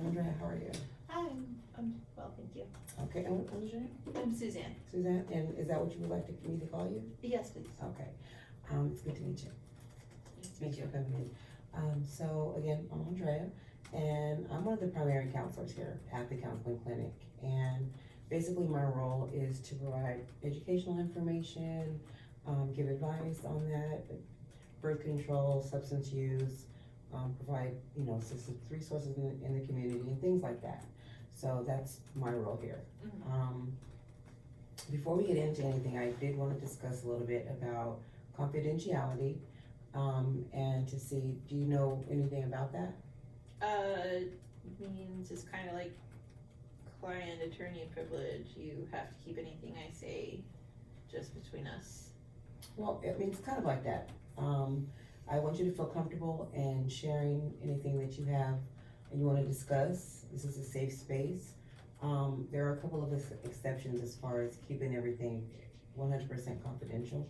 Andrea, how are you? Hi, I'm well, thank you. Okay, and what was your name? I'm Suzanne. Suzanne, and is that what you would like me to call you? Yes, please. Okay, it's good to meet you. Nice to Thanks meet for you. coming in. So again, I'm Andrea, and I'm one of the primary counselors here at the counseling clinic. And basically my role is to provide educational information, give advice on that, birth control, substance use, provide, assistance resources in the community and things like that. So that's my role here. Before we get into anything, I did want to discuss a little bit about confidentiality, and to see, do you know anything about that? Means it's kind of like client attorney privilege. You have to keep anything I say just between us. Well, I mean, it's kind of like that. I want you to feel comfortable in sharing anything that you have and you want to discuss. This is a safe space. There are a couple of exceptions as far as keeping everything 100% confidential.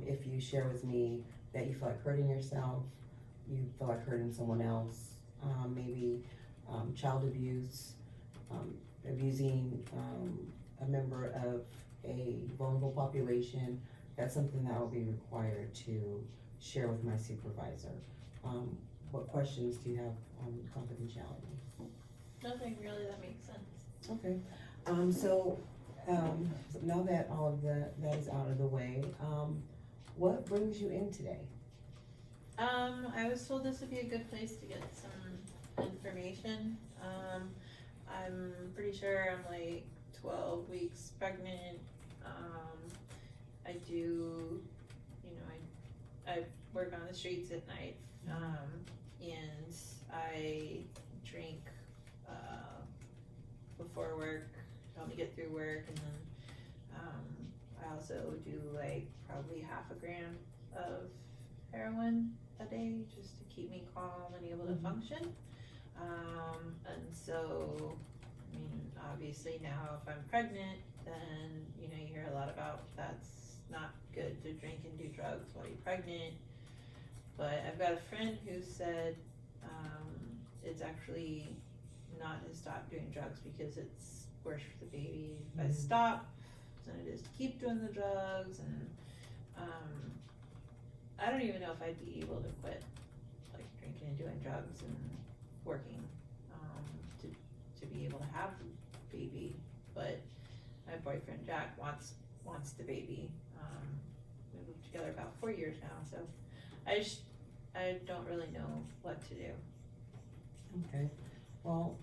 If you share with me that you feel like hurting yourself, you feel like hurting someone else, maybe child abuse, abusing a member of a vulnerable population, that's something that I'll be required to share with my supervisor. What questions do you have on confidentiality? Nothing really, that makes sense. Okay, so now that all of that is out of the way, what brings you in today? I was told this would be a good place to get some information. I'm pretty sure I'm like 12 weeks pregnant. I do, I work on the streets at night, and I drink before work to help me get through work, and then I also do like probably half a gram of heroin a day just to keep me calm and able to function. And so, I mean, obviously now if I'm pregnant, then you hear a lot about that's not good to drink and do drugs while you're pregnant. But I've got a friend who said it's actually not to stop doing drugs because it's worse for the baby if I stop than it is to keep doing the drugs. And I don't even know if I'd be able to quit like drinking and doing drugs and working to be able to have the baby. But my boyfriend Jack wants the baby. We moved together about 4 years now, so I don't really know what to do. Okay, well,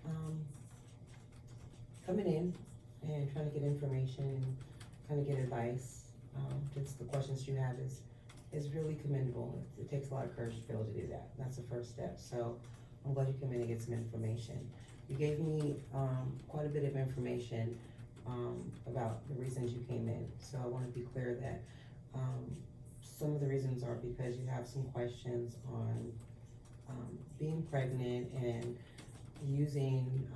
coming in and trying to get information and kind of get advice, just the questions you have is really commendable. It takes a lot of courage to be able to do that. That's the first step. So I'm glad you came in and get some information. You gave me quite a bit of information about the reasons you came in. So I want to be clear that some of the reasons are because you have some questions on being pregnant and using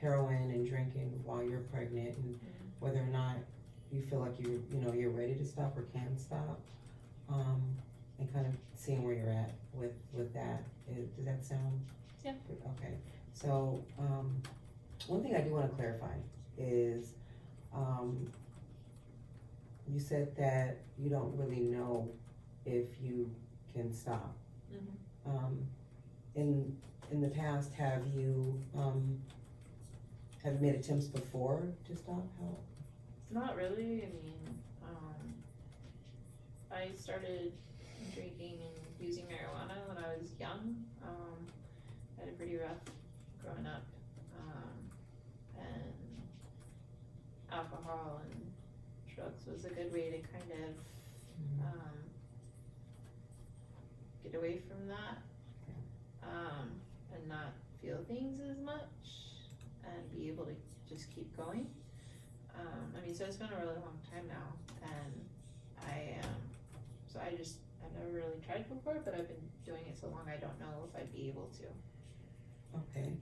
heroin and drinking while you're pregnant, and whether or not you feel like you're ready to stop or can stop, and kind of seeing where you're at with that. Does that sound Yeah. good? Okay. So one thing I do want to clarify is you said that you don't really know if you can stop. In the past, have you made attempts before to stop? How? Not really. I mean, I started drinking and using marijuana when I was young. I had a pretty rough growing up, and alcohol and drugs was a good way to kind of get away from that, and not feel things as much and be able to just keep going. I mean, so it's been a really long time now, and I've never really tried before, but I've been doing it so long I don't know if I'd be able to. Okay,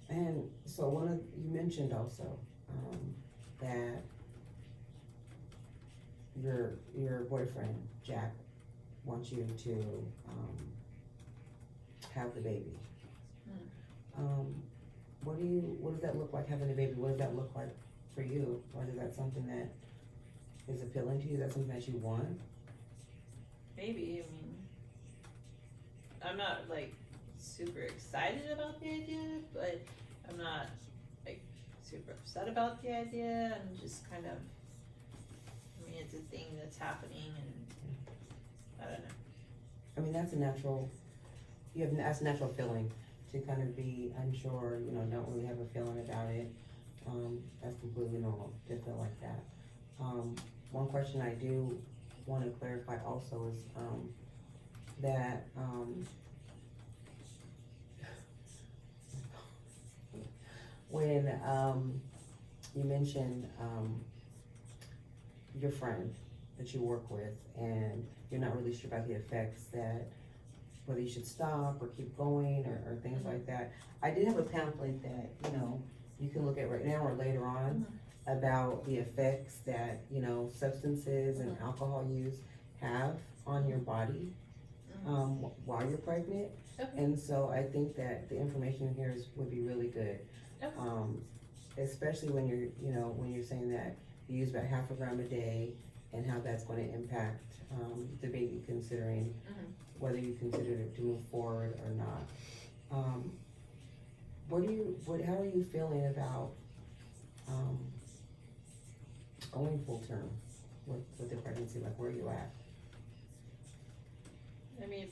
and so you mentioned also that your boyfriend Jack wants you to have the baby. what does that look like having a baby? What does that look like for you? Or is that something that is appealing to you? Is that something that you want? Maybe, I mean, I'm not like super excited about the idea, but I'm not like super upset about the idea. I'm just kind of, I mean, it's a thing that's happening and I don't know. I mean, that's a natural feeling to kind of be unsure, you know, don't really have a feeling about it. That's completely normal to feel like that. One question I do want to clarify also is that when you mentioned your friend that you work with and you're not really sure about the effects, that whether you should stop or keep going or things like that. I did have a pamphlet that, you know, you can look at right now or later on about the effects that, you know, substances and alcohol use have on your body while you're pregnant. Okay. And so I think that the information here would be really good. Okay. Especially when you're, you know, when you're saying that you use about half a gram a day and how that's going to impact the baby, considering whether you consider it to move forward or not. How are you feeling about going full term with the pregnancy? Like, where are you at? I mean,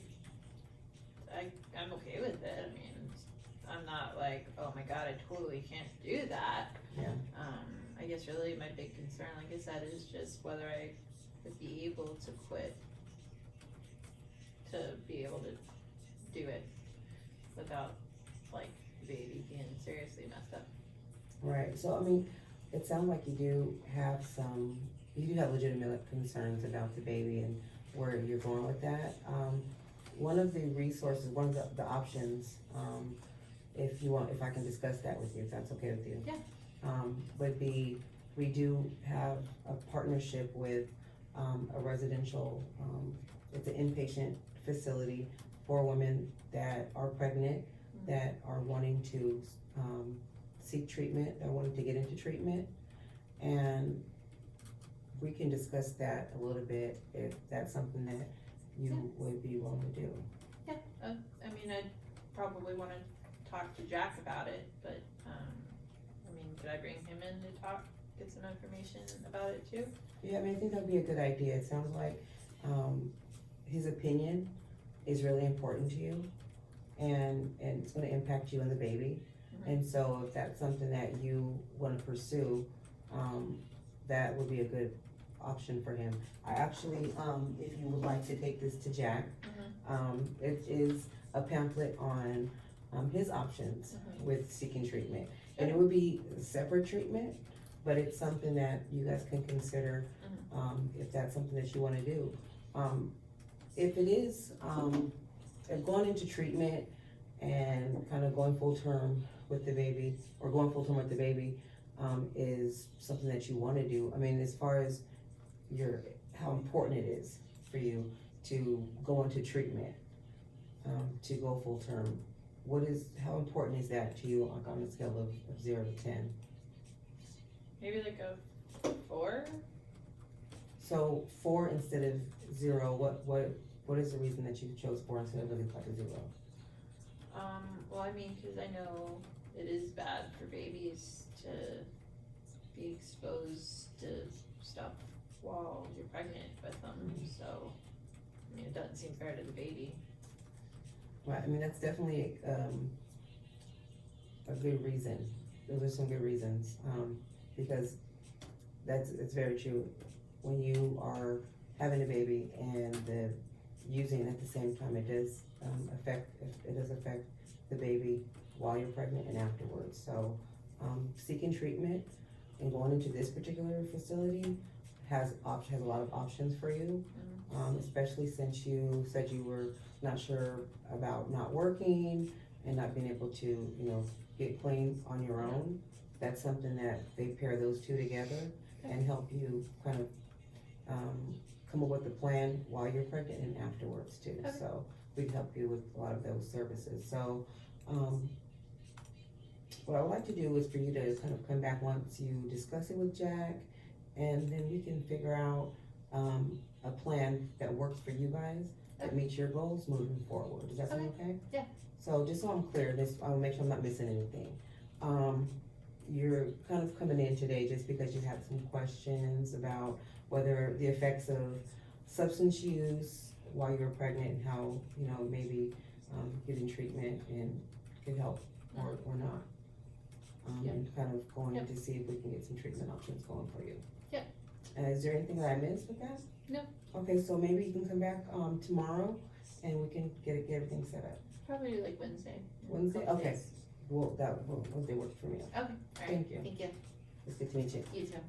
I'm okay with it. I mean, I'm not like, oh my god, I totally can't do that. Yeah. I guess really my big concern, like I said, is just whether I would be able to quit to be able to do it without like the baby being seriously messed up. Right. So I mean, it sounds like you do have legitimate concerns about the baby and where you're going with that. One of the resources, one of the options, if you want, if I can discuss that with you, if that's okay with you. Yeah. Would be, we do have a partnership with a residential, it's an inpatient facility for women that are pregnant, that are wanting to seek treatment, that are wanting to get into treatment. And we can discuss that a little bit if that's something that you would be willing to do. Yeah, I mean, I'd probably want to talk to Jack about it, but, I mean, could I bring him in to talk, get some information about it too? Yeah, I mean, I think that'd be a good idea. It sounds like his opinion is really important to you, and it's going to impact you and the baby. And so if that's something that you want to pursue, that would be a good option for him. I actually, if you would like to take this to Jack, it is a pamphlet on his options with seeking treatment. And it would be separate treatment, but it's something that you guys can consider if that's something that you want to do. If it is, if going into treatment and kind of going full term with the baby, or going full term with the baby, is something that you want to do. I mean, as far as how important it is for you to go into treatment, to go full term, how important is that to you, like on a scale of 0 to 10? Maybe like a 4? So 4 instead of 0, what is the reason that you chose 4 instead of like a 0? Well, I mean, because I know it is bad for babies to be exposed to stuff while you're pregnant with them, so, I mean, it doesn't seem fair to the baby. Right, I mean, that's definitely a good reason. Those are some good reasons, because it's very true. When you are having a baby and using it at the same time, it does affect the baby while you're pregnant and afterwards. So seeking treatment and going into this particular facility has a lot of options for you, especially since you said you were not sure about not working and not being able to, you know, get clean on your own. That's something that they pair those two together and help you kind of come up with a plan while you're pregnant and afterwards too. Okay. So we'd help you with a lot of those services. So what I would like to do is for you to kind of come back once you discuss it with Jack, and then we can figure out, a plan that works for you guys, that meets your goals moving forward. Does that sound okay? Yeah. So just so I'm clear, I'll make sure I'm not missing anything. You're kind of coming in today just because you had some questions about whether the effects of substance use while you're pregnant and how, maybe, getting treatment and could help or not. And kind of going to see if we can get some treatment options going for you. Yep. Is there anything that I missed with that? No. Okay, so maybe you can come back, tomorrow and we can get everything set up. Probably like Wednesday. Wednesday? Couple Okay. days. Well, Wednesday works for me. Okay, alright. Thank you. Thank you. It's good to meet you. You too.